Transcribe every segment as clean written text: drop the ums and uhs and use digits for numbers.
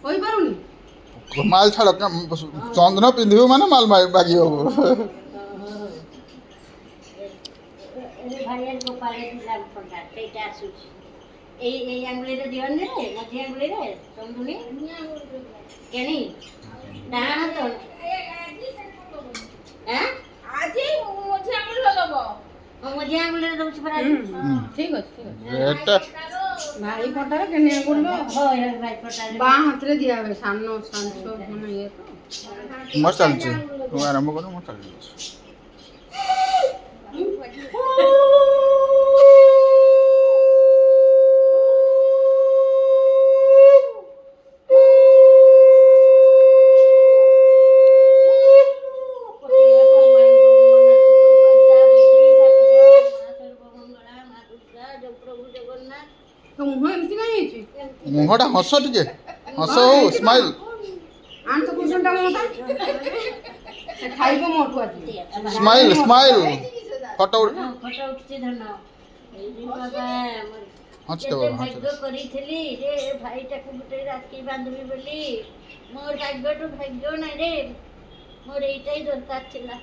होई पारुनी माल छाड़ चंदन पिंधु माने माल बागी हो भाई गोपाल पड़ा ସେଇଟା ଆସୁଛି ଏଇ ଆଙ୍ଗୁଳିରେ ଦିଅନି ରେ ମଝି ଆଙ୍ଗୁଳିରେ ସମୁନି କେଣି ଡାହାଣ ତ ଆଜି ମଝି ଆଙ୍ଗୁଳି ଲଗବ ମଝି ଆଙ୍ଗୁଳିରେ ଦଉଛି ପରା ठीक ଅଛି ଏଟା ଭାଇ ପଟାରେ କେନି ଆଙ୍ଗୁଳି लो ହଁ ଭାଇ ପଟା ବାଁ ହାତରେ ଦିଆ ହୁଏ ସାନ ସାନସो ମାନେ ଇଏ ତ मोर चलছে तू आरंभ कर मोर चल ତ ମୁହଁ ଏମିତି କାହିଁ ହେଇଛି मुहटा हस टिके हस हो स्माइल ଆଣ ତ କୁସନଟା ମତା ସେ ଖାଇବ ମୋଠୁ ଆଜି स्माइल स्माइल फोटो ଫଟୋ ଉଠିଛି ଧନ ଏଇ ବାବା हंस କେତେ दे ଭାଗ୍ୟ କରିଥିଲି ରେ ଭାଇଟାକୁ ଗୋଟେ ରାକ୍ଷୀ ବାନ୍ଧିବି ବୋଲି ମୋର ଭାଗ୍ୟଠୁ ଭାଗ୍ୟ ନାହିଁ ରେ ମୋର ଏଇଟା ହିଁ ଦରକାର ଥିଲା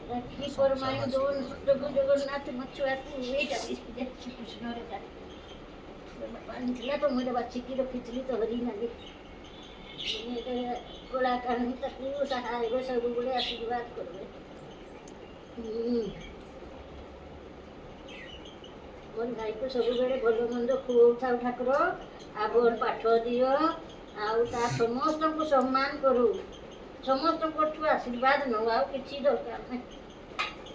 ରାକ୍ଷୀ ପରମାୟ ଦୋନ ପ୍ରଭୁ ଜଗନ୍ନାଥ ମୋ ଛୁଆକୁ ଏଇଟା କୃଷ୍ଣରେ ଥିଲା ତ ମୁଁ ଏଇଟା ବାଛିକି ରଖିଥିଲି ତ ହରି ନାଗି କଳା କାହିଁ ତାକୁ ସାହା ହେବେ ସବୁବେଳେ ଆଶୀର୍ବାଦ କରିବେ ମୋର ଭାଇକୁ ସବୁବେଳେ ଭଲ ମନ୍ଦ ଖୁଆଉଥାଉ ଠାକୁର ଆଉ ଭଲ ପାଠ ଦିଅ ଆଉ ତା ସମସ୍ତଙ୍କୁ ସମ୍ମାନ କରୁ ସମସ୍ତଙ୍କଠୁ ଆଶୀର୍ବାଦ ନେଉ ଆଉ କିଛି ଦରକାର ନାହିଁ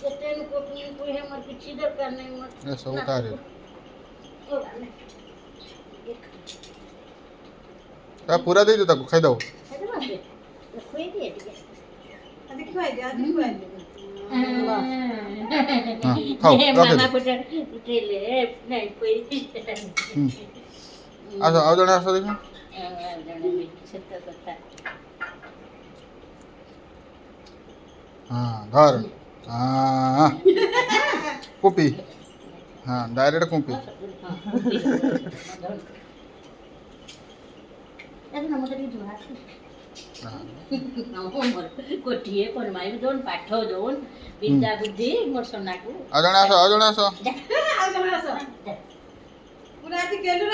କେତେ ଲୋକ କୁହେ ମୋର କିଛି ଦରକାର ନାହିଁ ଏ ସବୁ କାରେ ता पूरा दे दो ताको खाई दो ଖୁଆଇ ଦିଏ ଟିକେ ଆଜି ଖୁଆଇ ଦେ ଆଜି ଖୁଆଇ ଦେ खाओ ମାମା रखे ପଟେ ଉଠେଇଲେ ନାଇଁ ଖୁଆଇ आसो आ जने आसो देखो ଜଣେ ସତ କଥା हां धर हां कॉपी हां डायरेक्ट कॉपी ଗୋଟିଏ ପରମାୟୁ ଦୋନ ପାଠ ଦୋନ ବିଦ୍ୟା ବୁଦ୍ଧି ମୋର sonaକୁ आ जने आसो ଆଉ ଜଣେ ଆସ ପୁରା ଆଜି କେଲୁ